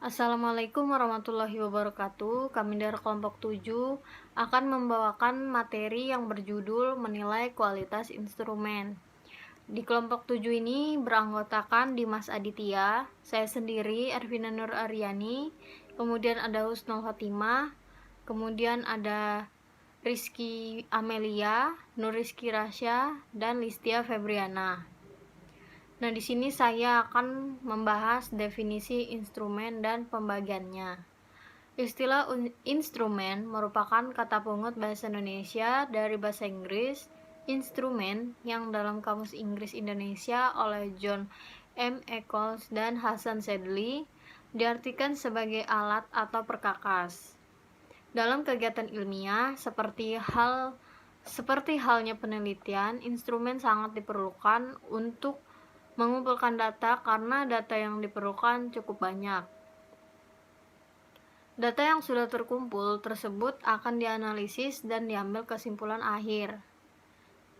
Assalamualaikum warahmatullahi wabarakatuh. Kami dari kelompok 7 akan membawakan materi yang berjudul menilai kualitas instrumen. Di kelompok 7 ini beranggotakan Dimas Aditya, saya sendiri Ervina Nur Aryani, kemudian ada Husnul Khotimah, kemudian ada Rizky Amelia, Nur Rizky Rasya, dan Listia Febriana. Nah, di sini saya akan membahas definisi instrumen dan pembagiannya. Istilah instrumen merupakan kata pungut bahasa Indonesia dari bahasa Inggris instrumen yang dalam Kamus Inggris Indonesia oleh John M. Eccles dan Hasan Sedley diartikan sebagai alat atau perkakas. Dalam kegiatan ilmiah seperti halnya penelitian, instrumen sangat diperlukan untuk mengumpulkan data karena data yang diperlukan cukup banyak. Data yang sudah terkumpul tersebut akan dianalisis dan diambil kesimpulan akhir.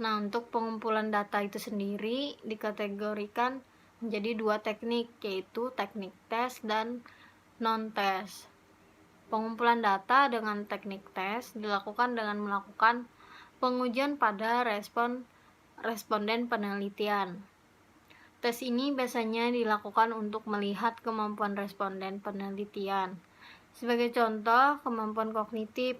Nah, untuk pengumpulan data itu sendiri dikategorikan menjadi dua teknik, yaitu teknik tes dan non-tes. Pengumpulan data dengan teknik tes dilakukan dengan melakukan pengujian pada responden penelitian. Tes ini biasanya dilakukan untuk melihat kemampuan responden penelitian. Sebagai contoh, kemampuan kognitif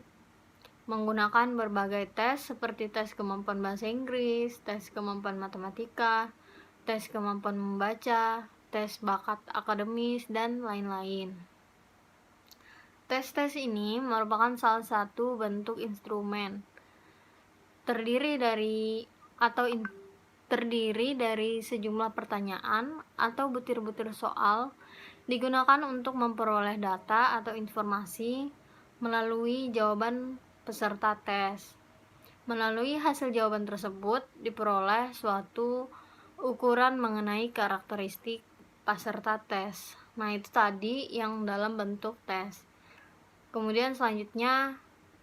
menggunakan berbagai tes seperti tes kemampuan bahasa Inggris, tes kemampuan matematika, tes kemampuan membaca, tes bakat akademis, dan lain-lain. Tes-tes ini merupakan salah satu bentuk instrumen terdiri dari sejumlah pertanyaan atau butir-butir soal digunakan untuk memperoleh data atau informasi melalui jawaban peserta tes. Melalui hasil jawaban tersebut diperoleh suatu ukuran mengenai karakteristik peserta tes. Nah, itu tadi yang dalam bentuk tes. Kemudian selanjutnya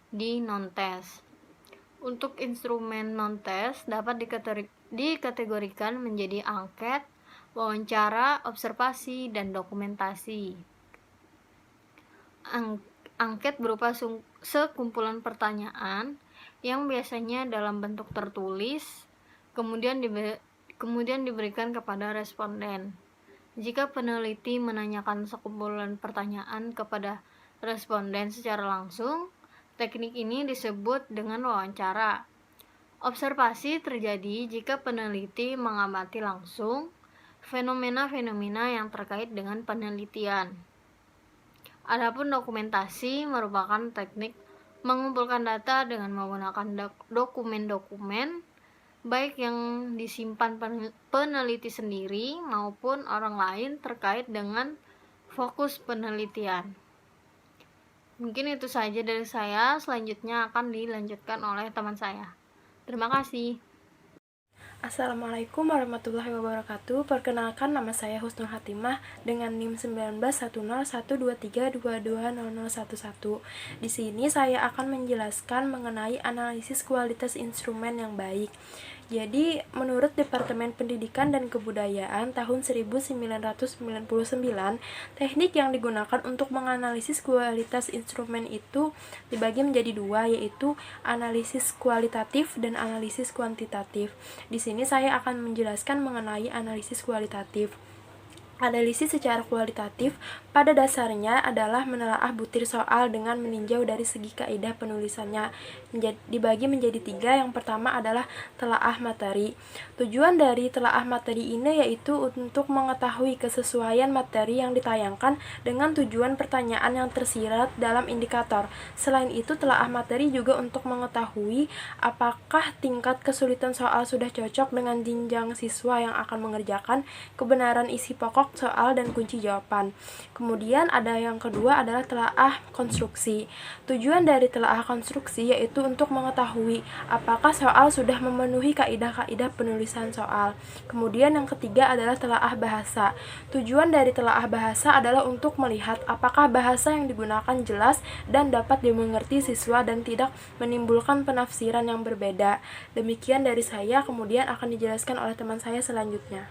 di non-tes. Untuk instrumen non-tes dapat dikategorikan menjadi angket, wawancara, observasi, dan dokumentasi. Angket berupa sekumpulan pertanyaan yang biasanya dalam bentuk tertulis, kemudian diberikan kepada responden. Jika peneliti menanyakan sekumpulan pertanyaan kepada responden secara langsung, teknik ini disebut dengan wawancara. Observasi terjadi jika peneliti mengamati langsung fenomena-fenomena yang terkait dengan penelitian. Adapun dokumentasi merupakan teknik mengumpulkan data dengan menggunakan dokumen-dokumen baik yang disimpan peneliti sendiri maupun orang lain terkait dengan fokus penelitian. Mungkin itu saja dari saya, selanjutnya akan dilanjutkan oleh teman saya. Terima kasih. Assalamualaikum warahmatullahi wabarakatuh. Perkenalkan, nama saya Husnul Khotimah dengan NIM 19101232200011. Di sini saya akan menjelaskan mengenai analisis kualitas instrumen yang baik. Jadi, menurut Departemen Pendidikan dan Kebudayaan tahun 1999, teknik yang digunakan untuk menganalisis kualitas instrumen itu dibagi menjadi dua, yaitu analisis kualitatif dan analisis kuantitatif. Di sini saya akan menjelaskan mengenai analisis kualitatif. Analisis secara kualitatif pada dasarnya adalah menelaah butir soal dengan meninjau dari segi kaidah penulisannya. Dibagi menjadi tiga. Yang pertama adalah telaah materi. Tujuan dari telaah materi ini yaitu untuk mengetahui kesesuaian materi yang ditayangkan dengan tujuan pertanyaan yang tersirat dalam indikator. Selain itu, telaah materi juga untuk mengetahui apakah tingkat kesulitan soal sudah cocok dengan jenjang siswa yang akan mengerjakan, kebenaran isi pokok soal dan kunci jawaban. Kemudian ada yang kedua adalah telaah konstruksi. Tujuan dari telaah konstruksi yaitu untuk mengetahui apakah soal sudah memenuhi kaidah-kaidah penulisan soal. Kemudian yang ketiga adalah telaah bahasa. Tujuan dari telaah bahasa adalah untuk melihat apakah bahasa yang digunakan jelas dan dapat dimengerti siswa dan tidak menimbulkan penafsiran yang berbeda. Demikian dari saya, kemudian akan dijelaskan oleh teman saya selanjutnya.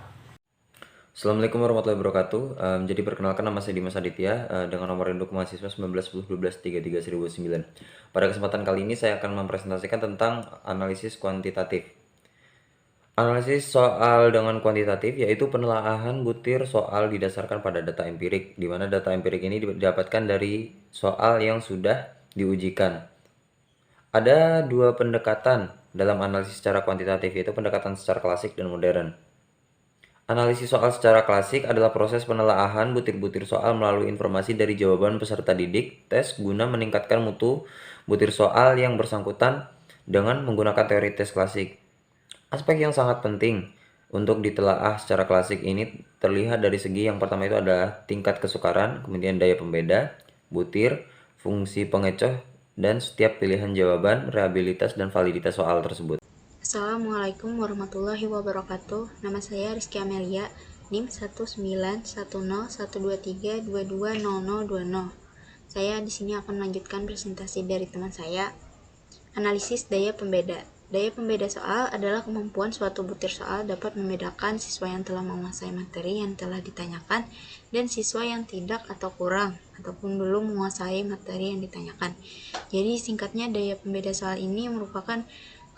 Assalamualaikum warahmatullahi wabarakatuh. Jadi perkenalkan, nama saya Dimas Aditya dengan nomor induk mahasiswa 19101233 Pada kesempatan kali ini saya akan mempresentasikan tentang analisis kuantitatif. Analisis soal dengan kuantitatif yaitu penelaahan butir soal didasarkan pada data empirik, di mana data empirik ini didapatkan dari soal yang sudah diujikan. Ada dua pendekatan dalam analisis secara kuantitatif, yaitu pendekatan secara klasik dan modern. Analisis soal secara klasik adalah proses penelaahan butir-butir soal melalui informasi dari jawaban peserta didik tes guna meningkatkan mutu butir soal yang bersangkutan dengan menggunakan teori tes klasik. Aspek yang sangat penting untuk ditelaah secara klasik ini terlihat dari segi yang pertama, itu adalah tingkat kesukaran, kemudian daya pembeda, butir, fungsi pengecoh, dan setiap pilihan jawaban, reliabilitas, dan validitas soal tersebut. Assalamualaikum warahmatullahi wabarakatuh. Nama saya Rizky Amelia, NIM 1910103220020. Saya di sini akan melanjutkan presentasi dari teman saya. Analisis daya pembeda. Daya pembeda soal adalah kemampuan suatu butir soal dapat membedakan siswa yang telah menguasai materi yang telah ditanyakan dan siswa yang tidak atau kurang ataupun belum menguasai materi yang ditanyakan. Jadi singkatnya, daya pembeda soal ini merupakan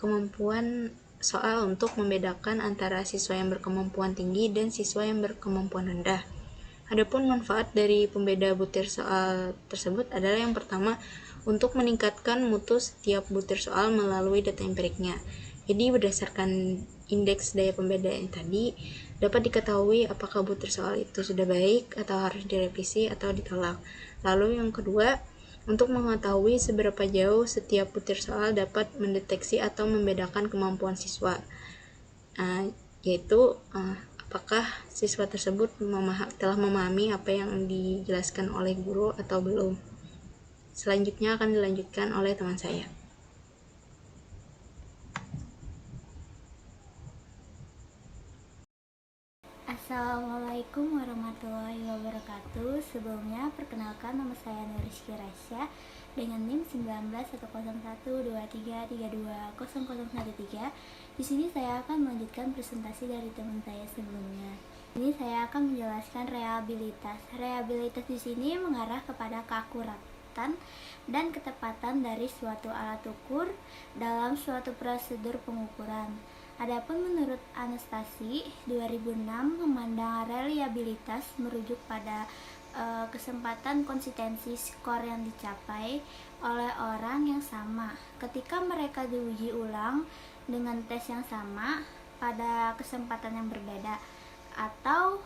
kemampuan soal untuk membedakan antara siswa yang berkemampuan tinggi dan siswa yang berkemampuan rendah. Adapun manfaat dari pembeda butir soal tersebut adalah yang pertama, untuk meningkatkan mutu setiap butir soal melalui data empiriknya. Jadi berdasarkan indeks daya pembeda yang tadi, dapat diketahui apakah butir soal itu sudah baik atau harus direvisi atau ditolak. Lalu yang kedua, untuk mengetahui seberapa jauh setiap butir soal dapat mendeteksi atau membedakan kemampuan siswa, yaitu apakah siswa tersebut telah memahami apa yang dijelaskan oleh guru atau belum. Selanjutnya akan dilanjutkan oleh teman saya. Assalamualaikum warahmatullahi wabarakatuh. Sebelumnya perkenalkan, nama saya Nuriski Rasya dengan NIM 190123320013. Di sini saya akan melanjutkan presentasi dari teman saya sebelumnya. Ini saya akan menjelaskan reliabilitas. Reliabilitas di sini mengarah kepada keakuratan dan ketepatan dari suatu alat ukur dalam suatu prosedur pengukuran. Adapun menurut Anastasi 2006, memandang reliabilitas merujuk pada kesempatan konsistensi skor yang dicapai oleh orang yang sama ketika mereka diuji ulang dengan tes yang sama pada kesempatan yang berbeda, atau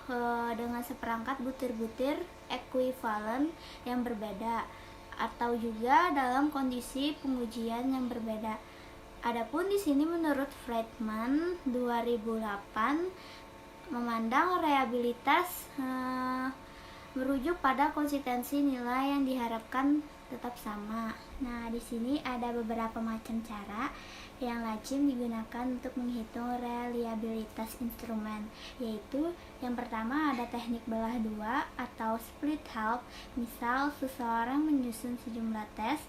dengan seperangkat butir-butir ekuivalen yang berbeda, atau juga dalam kondisi pengujian yang berbeda. Adapun di sini menurut Friedman 2008, memandang reliabilitas merujuk pada konsistensi nilai yang diharapkan tetap sama. Nah, di sini ada beberapa macam cara yang lazim digunakan untuk menghitung reliabilitas instrumen, yaitu yang pertama ada teknik belah dua atau split half. Misal seseorang menyusun sejumlah tes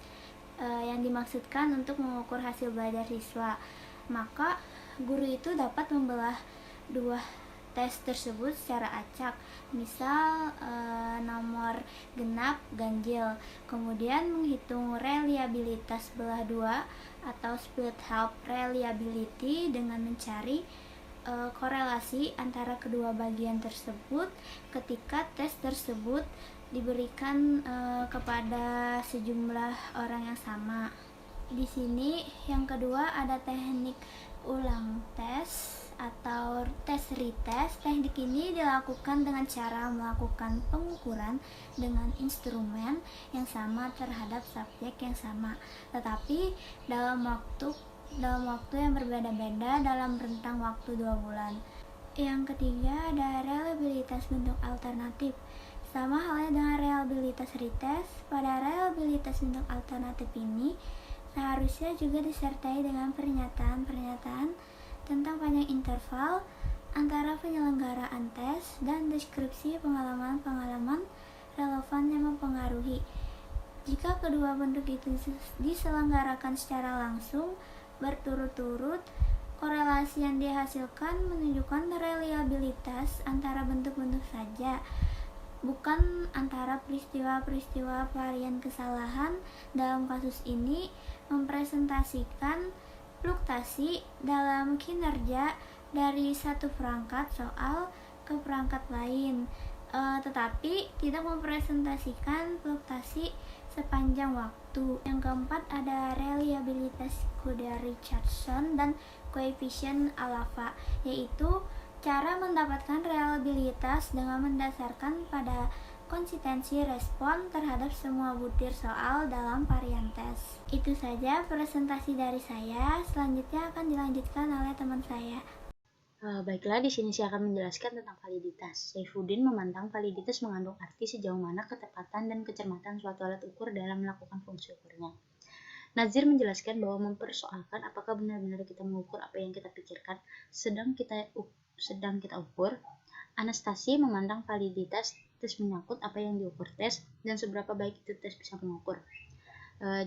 yang dimaksudkan untuk mengukur hasil belajar siswa, maka guru itu dapat membelah dua tes tersebut secara acak, misal nomor genap ganjil, kemudian menghitung reliabilitas belah dua atau split half reliability dengan mencari korelasi antara kedua bagian tersebut ketika tes tersebut diberikan kepada sejumlah orang yang sama. Di sini yang kedua ada teknik ulang tes atau tes retest. Teknik ini dilakukan dengan cara melakukan pengukuran dengan instrumen yang sama terhadap subjek yang sama, tetapi dalam waktu yang berbeda-beda dalam rentang waktu 2 bulan. Yang ketiga ada reliabilitas bentuk alternatif. Sama halnya dengan reliabilitas retest, pada reliabilitas bentuk alternatif ini seharusnya juga disertai dengan pernyataan-pernyataan tentang panjang interval antara penyelenggaraan tes dan deskripsi pengalaman-pengalaman relevan yang mempengaruhi. Jika kedua bentuk itu diselenggarakan secara langsung berturut-turut, Korelasi yang dihasilkan menunjukkan reliabilitas antara bentuk-bentuk saja, bukan antara peristiwa-peristiwa varian kesalahan. Dalam kasus ini mempresentasikan fluktuasi dalam kinerja dari satu perangkat soal ke perangkat lain, tetapi tidak mempresentasikan fluktuasi sepanjang waktu. Yang keempat ada reliabilitas Coulter-Richardson dan koefisien alpha, yaitu cara mendapatkan reliabilitas dengan mendasarkan pada konsistensi respon terhadap semua butir soal dalam varian tes. Itu saja presentasi dari saya. Selanjutnya akan dilanjutkan oleh teman saya. Baiklah, di sini saya akan menjelaskan tentang validitas. Saifuddin memandang validitas mengandung arti sejauh mana ketepatan dan kecermatan suatu alat ukur dalam melakukan fungsi ukurnya. Nazir menjelaskan bahwa mempersoalkan apakah benar-benar kita mengukur apa yang kita pikirkan sedang kita ukur. Anastasi memandang validitas tes menyangkut apa yang diukur tes dan seberapa baik itu tes bisa mengukur.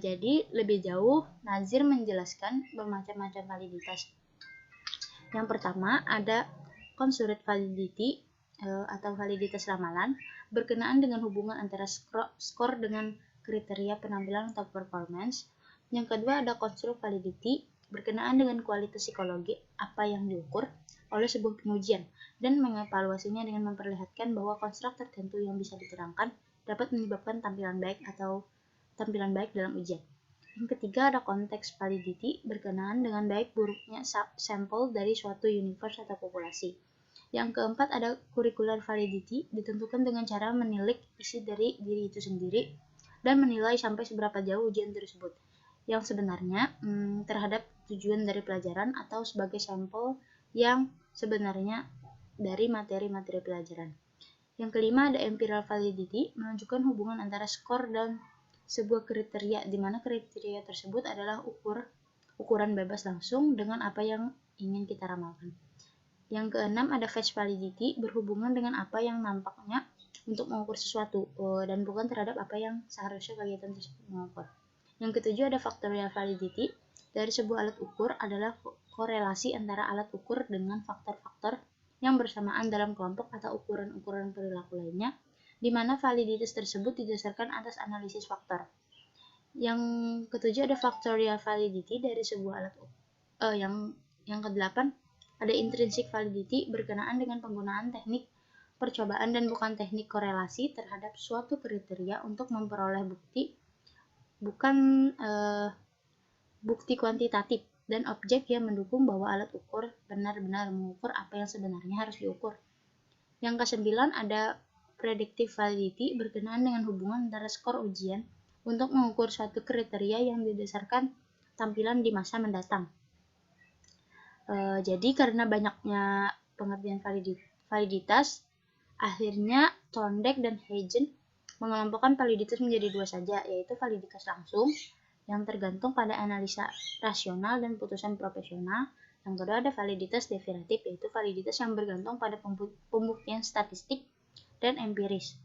Jadi lebih jauh, Nazir menjelaskan bermacam-macam validitas. Yang pertama ada constraint validity atau validitas ramalan berkenaan dengan hubungan antara skor dengan kriteria penampilan atau performance. Yang kedua ada construct validity berkenaan dengan kualitas psikologi apa yang diukur oleh sebuah pengujian dan mengevaluasinya dengan memperlihatkan bahwa konstruk tertentu yang bisa diterangkan dapat menyebabkan tampilan baik dalam ujian. Yang ketiga ada konteks validity berkenaan dengan baik buruknya sampel dari suatu universe atau populasi. Yang keempat ada curricular validity ditentukan dengan cara menilik isi dari diri itu sendiri dan menilai sampai seberapa jauh ujian tersebut yang sebenarnya terhadap tujuan dari pelajaran atau sebagai sampel yang sebenarnya dari materi-materi pelajaran. Yang kelima ada empirical validity menunjukkan hubungan antara skor dan sebuah kriteria di mana kriteria tersebut adalah ukuran bebas langsung dengan apa yang ingin kita ramalkan. Yang keenam ada face validity berhubungan dengan apa yang nampaknya untuk mengukur sesuatu dan bukan terhadap apa yang seharusnya kegiatan tersebut mengukur. Yang ketujuh ada factorial validity. Dari sebuah alat ukur adalah korelasi antara alat ukur dengan faktor-faktor yang bersamaan dalam kelompok atau ukuran-ukuran perilaku lainnya, di mana validitas tersebut didasarkan atas analisis faktor. Yang ketujuh ada factorial validity dari sebuah alat ukur. Yang kedelapan ada intrinsic validity berkenaan dengan penggunaan teknik percobaan dan bukan teknik korelasi terhadap suatu kriteria untuk memperoleh bukti kuantitatif dan objek yang mendukung bahwa alat ukur benar-benar mengukur apa yang sebenarnya harus diukur. Yang kesembilan ada predictive validity berkenaan dengan hubungan antara skor ujian untuk mengukur suatu kriteria yang didasarkan tampilan di masa mendatang. Jadi karena banyaknya pengertian validitas, akhirnya Thorndike dan Huygens mengelompokkan validitas menjadi dua saja, yaitu validitas langsung yang tergantung pada analisa rasional dan putusan profesional. Yang kedua ada validitas derivatif, yaitu validitas yang bergantung pada pembuktian statistik dan empiris.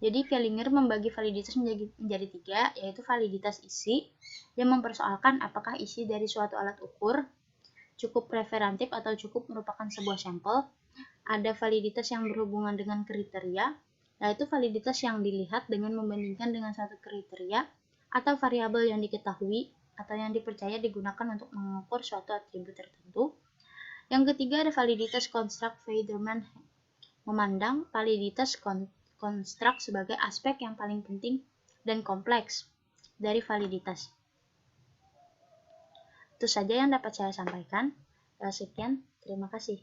Jadi Kellinger membagi validitas menjadi tiga, yaitu validitas isi yang mempersoalkan apakah isi dari suatu alat ukur cukup referentif atau cukup merupakan sebuah sampel. Ada validitas yang berhubungan dengan kriteria, yaitu validitas yang dilihat dengan membandingkan dengan satu kriteria atau variabel yang diketahui atau yang dipercaya digunakan untuk mengukur suatu atribut tertentu. Yang ketiga ada validitas konstruk. Federman memandang validitas konstruk sebagai aspek yang paling penting dan kompleks dari validitas. Itu saja yang dapat saya sampaikan. Sekian, terima kasih.